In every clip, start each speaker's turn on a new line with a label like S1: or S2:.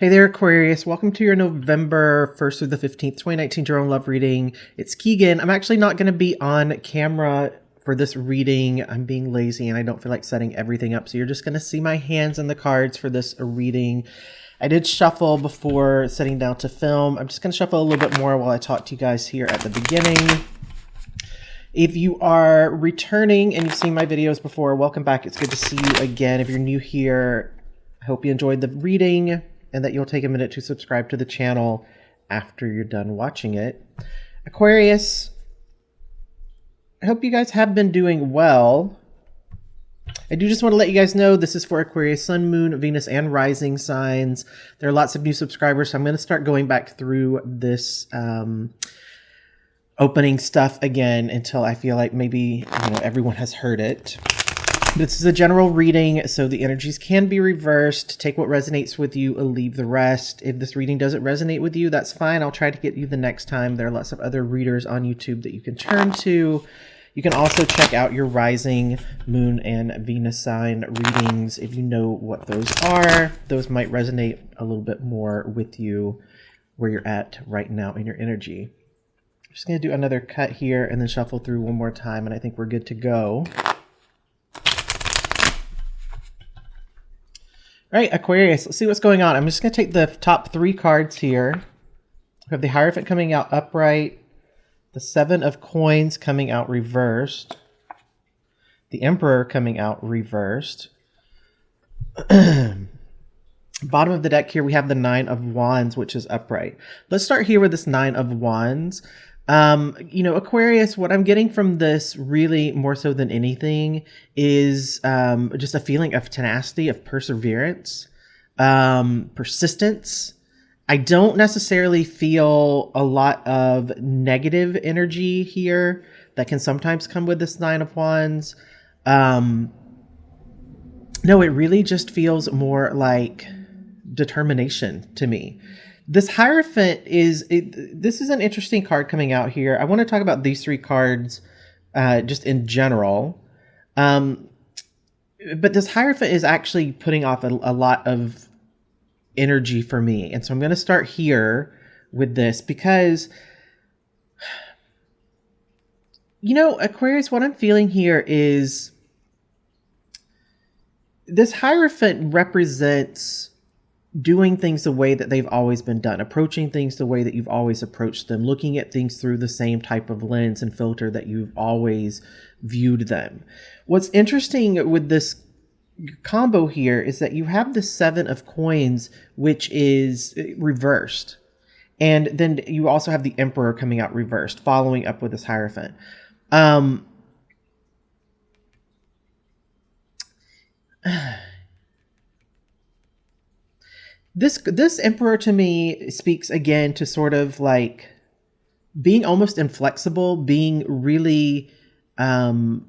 S1: Hey there, Aquarius. Welcome to your November 1st through the 15th, 2019 General Love reading. It's Keaghan. I'm actually not going to be on camera for this reading. I'm being lazy and I don't feel like setting everything up. So you're just going to see my hands and the cards for this reading. I did shuffle before sitting down to film. I'm just going to shuffle a little bit more while I talk to you guys here at the beginning. If you are returning and you've seen my videos before, welcome back. It's good to see you again. If you're new here, I hope you enjoyed the reading and that you'll take a minute to subscribe to the channel after you're done watching it. Aquarius, I hope you guys have been doing well. I do just want to let you guys know this is for Aquarius Sun, Moon, Venus, and Rising signs. There are lots of new subscribers, so I'm going to start going back through this opening stuff again until I feel like maybe everyone has heard it. This is a general reading, so the energies can be reversed. Take what resonates with you and leave the rest. If this reading doesn't resonate with you, that's fine. I'll try to get you the next time. There are lots of other readers on YouTube that you can turn to. You can also check out your Rising, Moon, and Venus sign readings if you know what those are. Those might resonate a little bit more with you where you're at right now in your energy. I'm just going to do another cut here and then shuffle through one more time, and I think we're good to go. All right, Aquarius, let's see what's going on. I'm just going to take the top three cards here. We have the Hierophant coming out upright, the Seven of Coins coming out reversed, the Emperor coming out reversed. Bottom of the deck here, we have the Nine of Wands, which is upright. Let's start here with this Nine of Wands. Aquarius, what I'm getting from this really more so than anything is just a feeling of tenacity, of perseverance, persistence. I don't necessarily feel a lot of negative energy here that can sometimes come with this Nine of Wands. No, it really just feels more like determination to me. This Hierophant this is an interesting card coming out here. I want to talk about these three cards just in general. But this Hierophant is actually putting off a lot of energy for me. And so I'm going to start here with this because, Aquarius, what I'm feeling here is this Hierophant represents doing things the way that they've always been done, approaching things the way that you've always approached them, looking at things through the same type of lens and filter that you've always viewed them. What's interesting with this combo here is that you have the Seven of Coins, which is reversed. And then you also have the Emperor coming out reversed, following up with this Hierophant. This Emperor to me speaks again to sort of like being almost inflexible, being really almost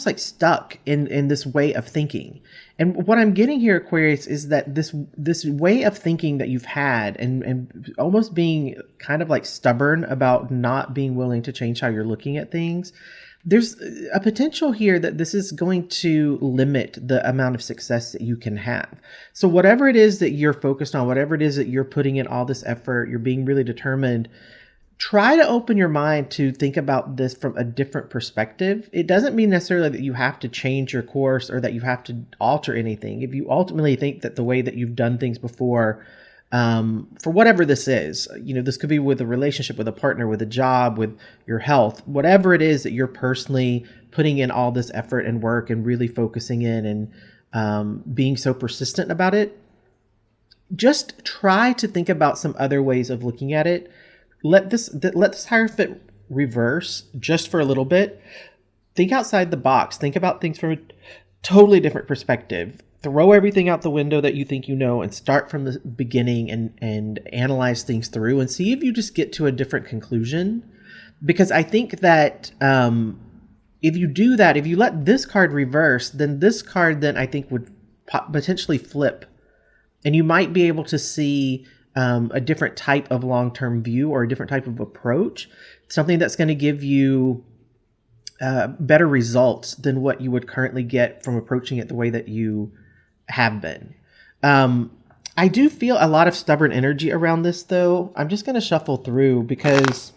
S1: like stuck in this way of thinking. And what I'm getting here, Aquarius, is that this way of thinking that you've had and almost being kind of like stubborn about not being willing to change how you're looking at things, there's a potential here that this is going to limit the amount of success that you can have. So whatever it is that you're focused on, whatever it is that you're putting in all this effort, you're being really determined, try to open your mind to think about this from a different perspective. It doesn't mean necessarily that you have to change your course or that you have to alter anything. If you ultimately think that the way that you've done things before, for whatever this is, this could be with a relationship, with a partner, with a job, with your health, whatever it is that you're personally putting in all this effort and work and really focusing in and being so persistent about it, just try to think about some other ways of looking at it. Let this Hierophant reverse just for a little bit. Think outside the box. Think about things from a totally different perspective. Throw everything out the window that you think you know and start from the beginning and analyze things through and see if you just get to a different conclusion. Because I think that if you do that, if you let this card reverse, then this card then I think would potentially flip. And you might be able to see a different type of long-term view or a different type of approach, something that's going to give you better results than what you would currently get from approaching it the way that you have been. I do feel a lot of stubborn energy around this, though. I'm just going to shuffle through because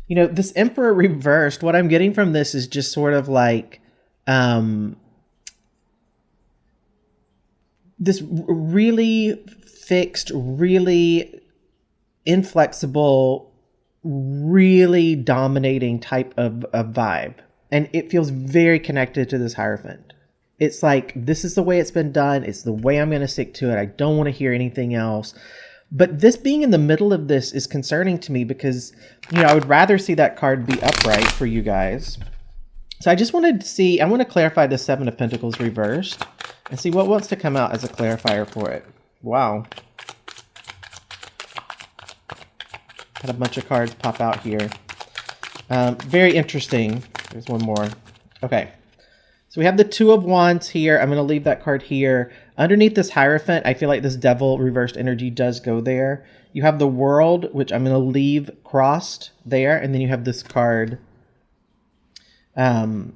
S1: this Emperor reversed, what I'm getting from this is just sort of like this really fixed, really inflexible, really dominating type of vibe. And it feels very connected to this Hierophant. It's like, this is the way it's been done. It's the way I'm going to stick to it. I don't want to hear anything else. But this being in the middle of this is concerning to me because, I would rather see that card be upright for you guys. So I just wanted to see, I want to clarify the Seven of Pentacles reversed and see what wants to come out as a clarifier for it. Wow. Had a bunch of cards pop out here. Very interesting. There's one more. Okay. So we have the Two of Wands here. I'm going to leave that card here. Underneath this Hierophant, I feel like this Devil reversed energy does go there. You have the World, which I'm going to leave crossed there. And then you have this card. I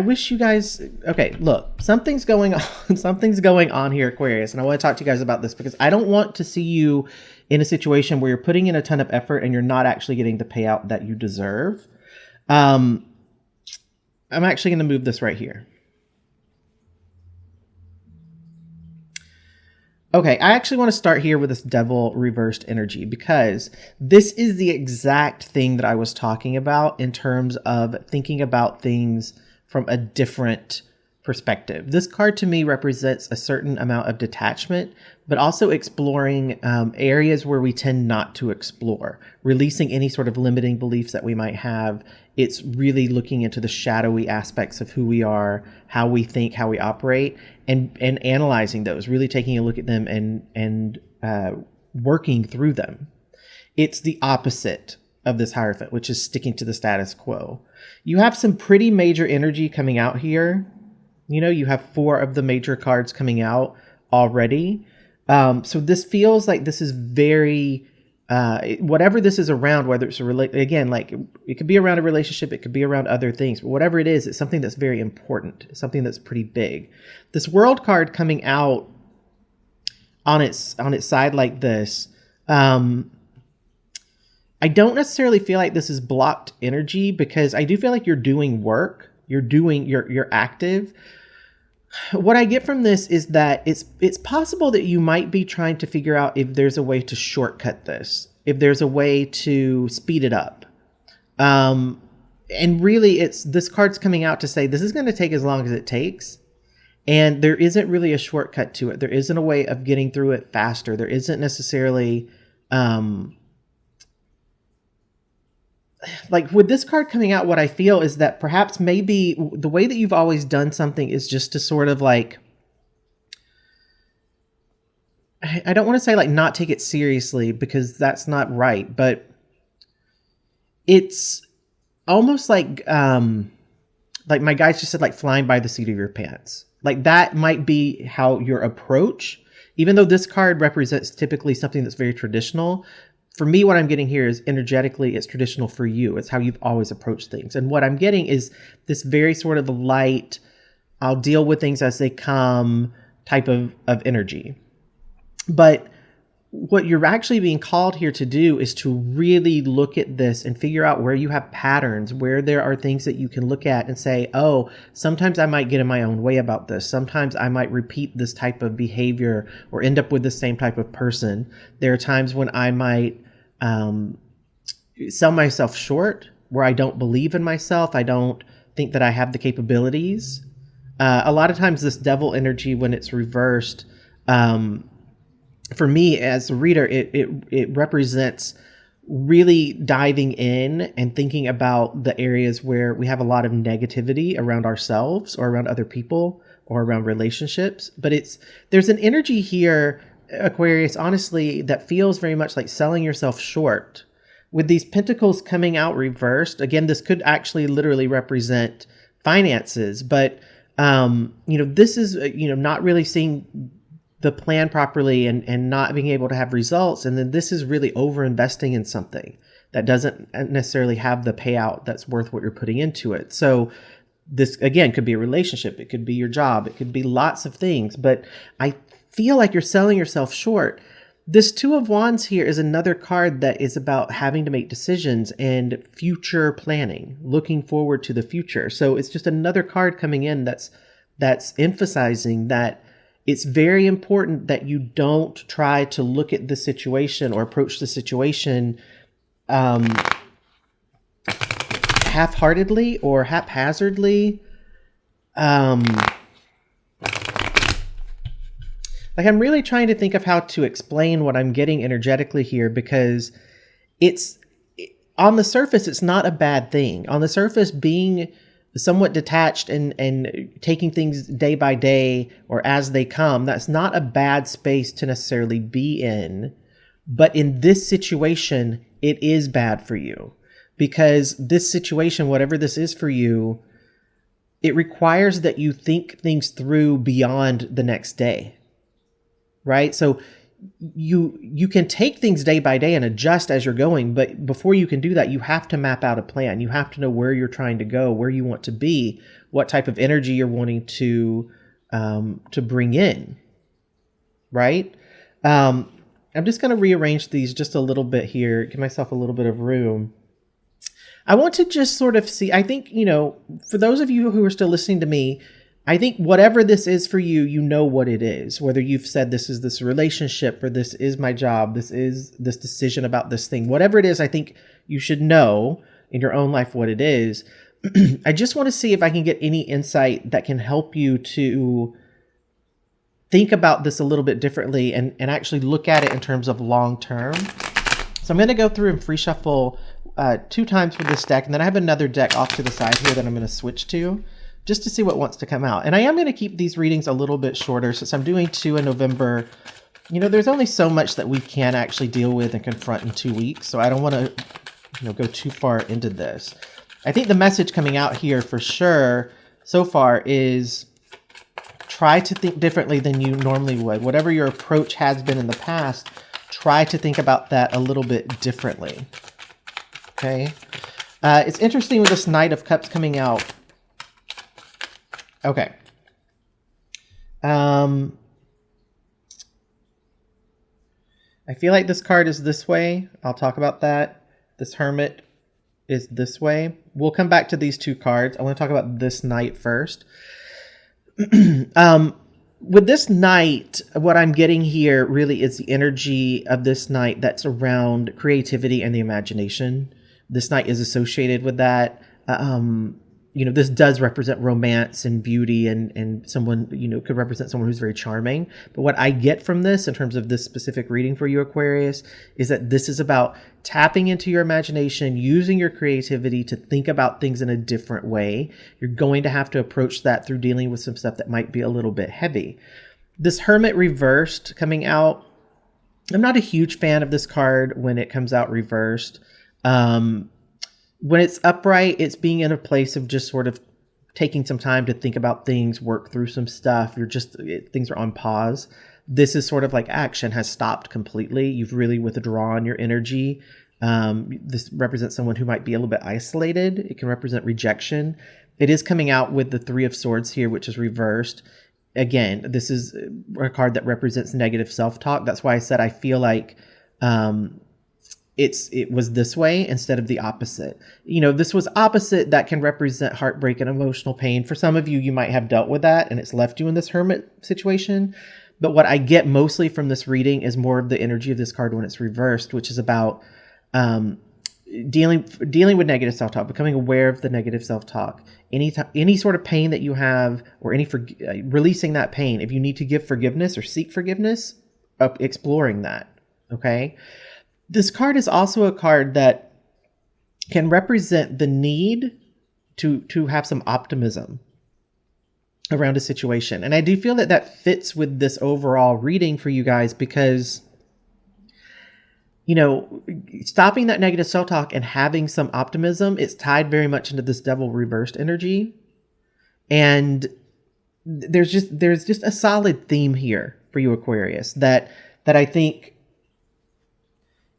S1: wish you guys... Okay, look. Something's going on. Something's going on here, Aquarius. And I want to talk to you guys about this because I don't want to see you in a situation where you're putting in a ton of effort and you're not actually getting the payout that you deserve. I'm actually going to move this right here. Okay, I actually want to start here with this Devil reversed energy because this is the exact thing that I was talking about in terms of thinking about things from a different perspective. This card to me represents a certain amount of detachment, but also exploring areas where we tend not to explore, releasing any sort of limiting beliefs that we might have. It's really looking into the shadowy aspects of who we are, how we think, how we operate, and analyzing those, really taking a look at them and working through them. It's the opposite of this Hierophant, which is sticking to the status quo. You have some pretty major energy coming out here. You have 4 of the major cards coming out already. So this feels like this is very, whatever this is around, whether it's again, like it could be around a relationship, it could be around other things, but whatever it is, it's something that's very important. It's something that's pretty big. This World card coming out on its side like this, I don't necessarily feel like this is blocked energy because I do feel like you're doing work. You're active. What I get from this is that it's possible that you might be trying to figure out if there's a way to shortcut this, if there's a way to speed it up. And really this card's coming out to say this is going to take as long as it takes. And there isn't really a shortcut to it. There isn't a way of getting through it faster. There isn't necessarily, like with this card coming out, what I feel is that perhaps maybe the way that you've always done something is just to sort of like, I don't want to say like not take it seriously because that's not right, but it's almost like my guys just said, like flying by the seat of your pants. Like that might be how your approach, even though this card represents typically something that's very traditional. For me, what I'm getting here is energetically, it's traditional for you. It's how you've always approached things. And what I'm getting is this very sort of light, I'll deal with things as they come type of energy. But what you're actually being called here to do is to really look at this and figure out where you have patterns, where there are things that you can look at and say, oh, sometimes I might get in my own way about this. Sometimes I might repeat this type of behavior or end up with the same type of person. There are times when I might sell myself short, where I don't believe in myself. I don't think that I have the capabilities. A lot of times this Devil energy, when it's reversed, for me as a reader, it represents really diving in and thinking about the areas where we have a lot of negativity around ourselves or around other people or around relationships. But there's an energy here, Aquarius, honestly, that feels very much like selling yourself short. With these pentacles coming out reversed, again, this could actually literally represent finances, but this is not really seeing the plan properly and not being able to have results. And then this is really over investing in something. that doesn't necessarily have the payout that's worth what you're putting into it. So this, again, could be a relationship. It could be your job. It could be lots of things. But I feel like you're selling yourself short. This Two of Wands here is another card that is about having to make decisions and future planning, looking forward to the future. So it's just another card coming in that's emphasizing that it's very important that you don't try to look at the situation or approach the situation half-heartedly or haphazardly. Like, I'm really trying to think of how to explain what I'm getting energetically here, because on the surface, it's not a bad thing. On the surface, being somewhat detached and taking things day by day or as they come, that's not a bad space to necessarily be in. But in this situation, it is bad for you, because this situation, whatever this is for you, it requires that you think things through beyond the next day, right? So you can take things day by day and adjust as you're going, but before you can do that, you have to map out a plan. You have to know where you're trying to go, where you want to be, what type of energy you're wanting to bring in, right? I'm just going to rearrange these just a little bit here, give myself a little bit of room. I want to just sort of see, I think, for those of you who are still listening to me, I think whatever this is for you, you know what it is. Whether you've said this is this relationship, or this is my job, this is this decision about this thing, whatever it is, I think you should know in your own life what it is. I just want to see if I can get any insight that can help you to think about this a little bit differently and actually look at it in terms of long term. So I'm going to go through and free shuffle 2 times for this deck, and then I have another deck off to the side here that I'm going to switch to, just to see what wants to come out. And I am going to keep these readings a little bit shorter since I'm doing 2 in November. There's only so much that we can actually deal with and confront in 2 weeks. So I don't want to go too far into this. I think the message coming out here for sure so far is try to think differently than you normally would. Whatever your approach has been in the past, try to think about that a little bit differently. Okay. It's interesting with this Knight of Cups coming out. Okay. I feel like this card is this way. I'll talk about that. This Hermit is this way. We'll come back to these 2 cards. I want to talk about this Knight first. With this Knight, what I'm getting here really is the energy of this Knight that's around creativity and the imagination. This Knight is associated with that. This does represent romance and beauty and someone, could represent someone who's very charming. But what I get from this in terms of this specific reading for you, Aquarius, is that this is about tapping into your imagination, using your creativity to think about things in a different way. You're going to have to approach that through dealing with some stuff that might be a little bit heavy. This Hermit reversed coming out, I'm not a huge fan of this card when it comes out reversed. When it's upright, it's being in a place of just sort of taking some time to think about things, work through some stuff. Things are on pause. This is sort of like action has stopped completely. You've really withdrawn your energy. This represents someone who might be a little bit isolated. It can represent rejection. It is coming out with the 3 of Swords here, which is reversed. Again, this is a card that represents negative self-talk. That's why I said I feel like it was this way instead of the opposite. This was opposite. That can represent heartbreak and emotional pain. For some of you, you might have dealt with that and it's left you in this Hermit situation. But what I get mostly from this reading is more of the energy of this card when it's reversed, which is about dealing with negative self-talk, becoming aware of the negative self-talk. Any sort of pain that you have, or releasing that pain. If you need to give forgiveness or seek forgiveness, exploring that. Okay. This card is also a card that can represent the need to have some optimism around a situation. And I do feel that fits with this overall reading for you guys because, stopping that negative self-talk and having some optimism, it's tied very much into this Devil reversed energy. And there's just a solid theme here for you, Aquarius, that I think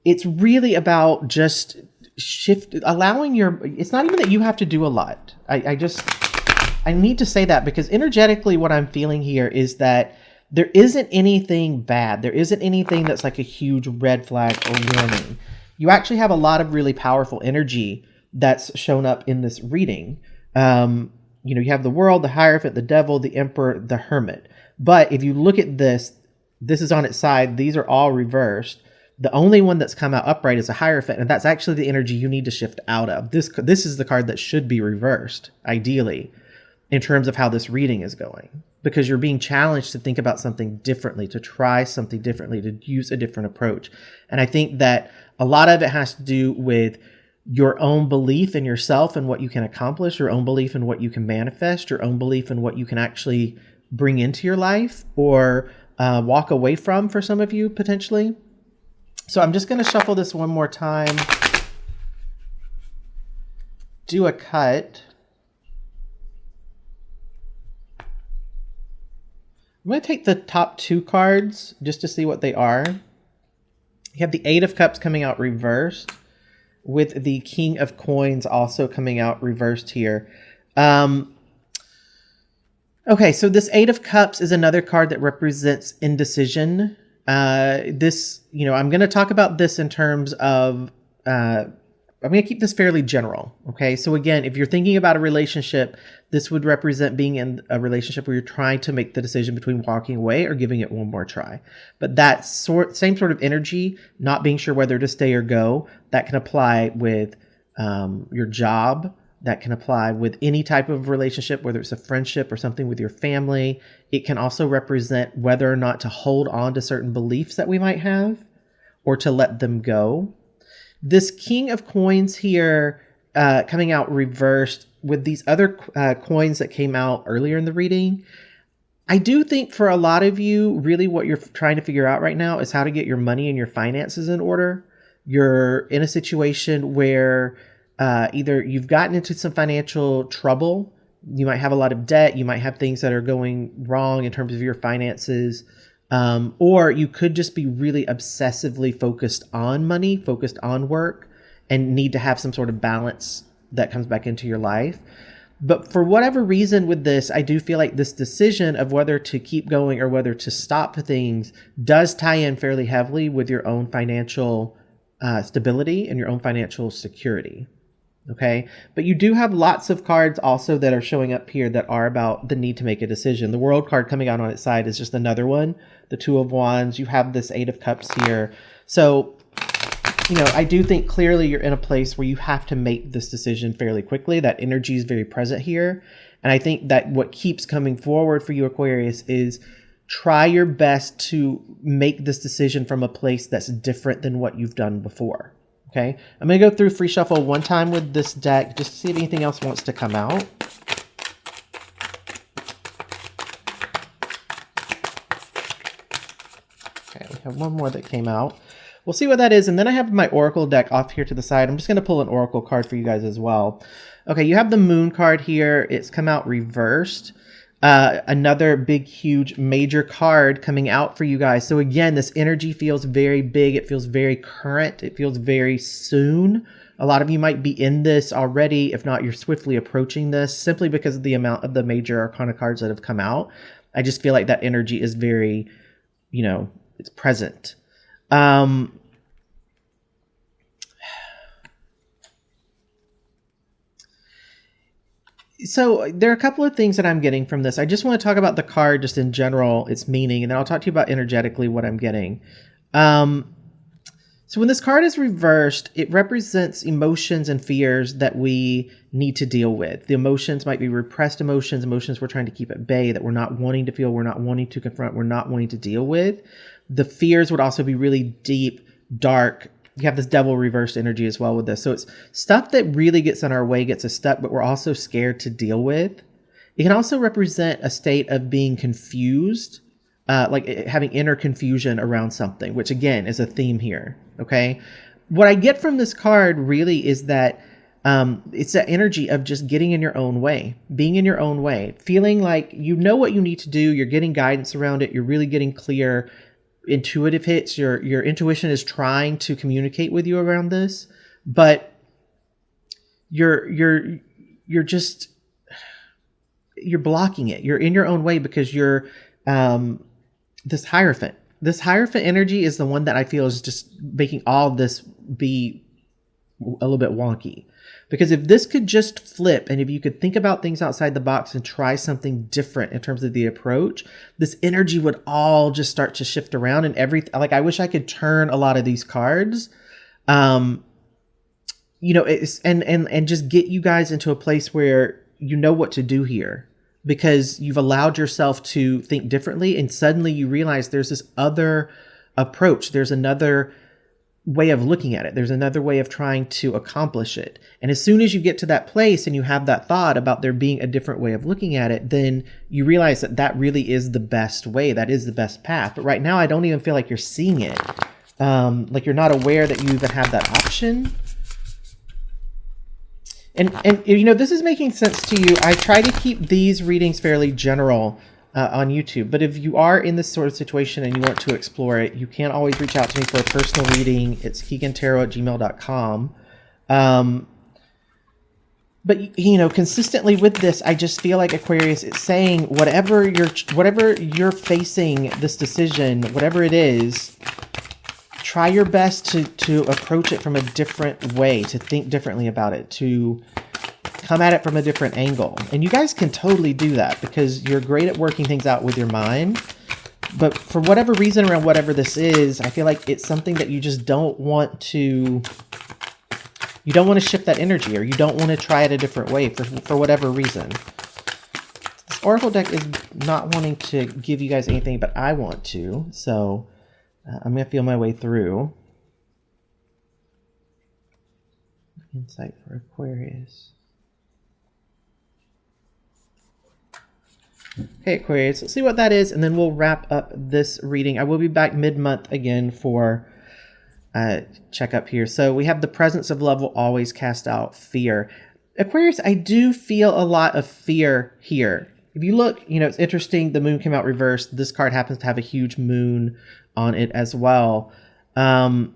S1: it's really about just shift, allowing it's not even that you have to do a lot. I need to say that because energetically what I'm feeling here is that there isn't anything bad. There isn't anything that's like a huge red flag or warning. You actually have a lot of really powerful energy that's shown up in this reading. You have the World, the Hierophant, the Devil, the Emperor, the Hermit. But if you look at this is on its side. These are all reversed. The only one that's come out upright is a Hierophant, and that's actually the energy you need to shift out of. This is the card that should be reversed, ideally, in terms of how this reading is going. Because you're being challenged to think about something differently, to try something differently, to use a different approach. And I think that a lot of it has to do with your own belief in yourself and what you can accomplish, your own belief in what you can manifest, your own belief in what you can actually bring into your life or walk away from for some of you potentially. So I'm just going to shuffle this one more time, do a cut. I'm going to take the top two cards just to see what they are. You have the Eight of Cups coming out reversed with the King of Coins also coming out reversed here. Okay, so this Eight of Cups is another card that represents indecision. I'm going to talk about this in terms of, I'm going to keep this fairly general. Okay, so again, if you're thinking about a relationship, this would represent being in a relationship where you're trying to make the decision between walking away or giving it one more try. But that same sort of energy, not being sure whether to stay or go, that can apply with your job. That can apply with any type of relationship, whether it's a friendship or something with your family. It can also represent whether or not to hold on to certain beliefs that we might have or to let them go. This King of Coins here coming out reversed with these other coins that came out earlier in the reading. I do think for a lot of you, really what you're trying to figure out right now is how to get your money and your finances in order. You're in a situation where either you've gotten into some financial trouble, you might have a lot of debt, you might have things that are going wrong in terms of your finances, or you could just be really obsessively focused on money, focused on work, and need to have some sort of balance that comes back into your life. But for whatever reason with this, I do feel like this decision of whether to keep going or whether to stop things does tie in fairly heavily with your own financial stability and your own financial security. Okay, but you do have lots of cards also that are showing up here that are about the need to make a decision. The World card coming out on its side is just another one. The Two of Wands, you have this Eight of Cups here. So, I do think clearly you're in a place where you have to make this decision fairly quickly. That energy is very present here. And I think that what keeps coming forward for you, Aquarius, is try your best to make this decision from a place that's different than what you've done before. Okay, I'm going to go through free shuffle one time with this deck just to see if anything else wants to come out. Okay, we have one more that came out. We'll see what that is, and then I have my Oracle deck off here to the side. I'm just going to pull an Oracle card for you guys as well. Okay, you have the Moon card here. It's come out reversed. Another big, huge, major card coming out for you guys. So again, this energy feels very big. It feels very current. It feels very soon. A lot of you might be in this already. If not, you're swiftly approaching this simply because of the amount of the major arcana cards that have come out. I just feel like that energy is very, it's present. So there are a couple of things that I'm getting from this. I just want to talk about the card just in general, its meaning, and then I'll talk to you about energetically what I'm getting. So when this card is reversed, it represents emotions and fears that we need to deal with. The emotions might be repressed emotions we're trying to keep at bay, that we're not wanting to feel, we're not wanting to confront, we're not wanting to deal with. The fears would also be really deep, dark. You have this Devil reversed energy as well with this. So it's stuff that really gets in our way, gets us stuck, but we're also scared to deal with. It can also represent a state of being confused, like having inner confusion around something, which again is a theme here. Okay. What I get from this card really is that it's that energy of just getting in your own way, being in your own way, feeling like you know what you need to do. You're getting guidance around it. You're really getting clear. Intuitive hits, your intuition is trying to communicate with you around this, but you're just, you're blocking it. You're in your own way because you're this Hierophant. This Hierophant energy is the one that I feel is just making all of this be a little bit wonky. Because if this could just flip, and if you could think about things outside the box and try something different in terms of the approach, this energy would all just start to shift around, and everything. Like, I wish I could turn a lot of these cards, it's, and just get you guys into a place where you know what to do here, because you've allowed yourself to think differently, and suddenly you realize there's this other approach. There's another way of looking at it. There's another way of trying to accomplish it. And as soon as you get to that place and you have that thought about there being a different way of looking at it, then you realize that that really is the best way. That is the best path. But right now, I don't even feel like you're seeing it. Like you're not aware that you even have that option. And this is making sense to you. I try to keep these readings fairly general on YouTube. But if you are in this sort of situation and you want to explore it, you can always reach out to me for a personal reading. It's KeaghanTarot@gmail.com. But consistently with this, I just feel like Aquarius is saying whatever you're facing this decision, whatever it is, try your best to approach it from a different way, to think differently about it, to come at it from a different angle. And you guys can totally do that because you're great at working things out with your mind. But for whatever reason around whatever this is, I feel like it's something that you just don't want to... You don't want to shift that energy, or you don't want to try it a different way for whatever reason. This Oracle deck is not wanting to give you guys anything, but I want to. So I'm going to feel my way through. Insight for Aquarius. Okay, Aquarius, let's see what that is, and then we'll wrap up this reading. I will be back mid-month again for checkup here. So we have the presence of love will always cast out fear. Aquarius, I do feel a lot of fear here. If you look, it's interesting. The moon came out reversed. This card happens to have a huge moon on it as well. Yeah,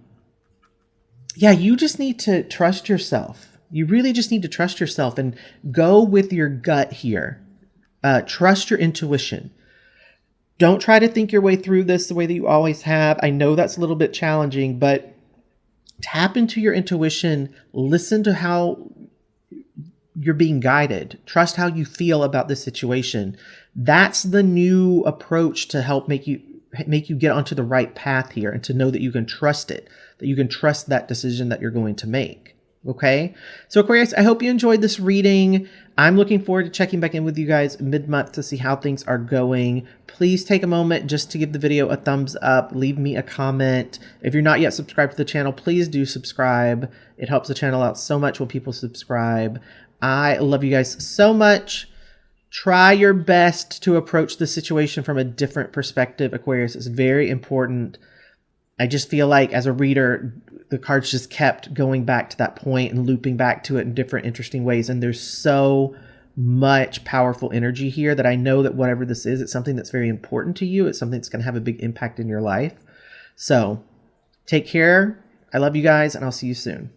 S1: you just need to trust yourself. You really just need to trust yourself and go with your gut here. Trust your intuition. Don't try to think your way through this the way that you always have. I know that's a little bit challenging, but tap into your intuition. Listen to how you're being guided. Trust how you feel about this situation. That's the new approach to help make you get onto the right path here, and to know that you can trust it, that you can trust that decision that you're going to make. Okay, so Aquarius, I hope you enjoyed this reading. I'm looking forward to checking back in with you guys mid-month to see how things are going. Please take a moment just to give the video a thumbs up. Leave me a comment. If you're not yet subscribed to the channel, please do subscribe. It helps the channel out so much when people subscribe. I love you guys so much. Try your best to approach the situation from a different perspective, Aquarius. It's very important. I just feel like as a reader, the cards just kept going back to that point and looping back to it in different interesting ways. And there's so much powerful energy here that I know that whatever this is, it's something that's very important to you. It's something that's going to have a big impact in your life. So take care. I love you guys, and I'll see you soon.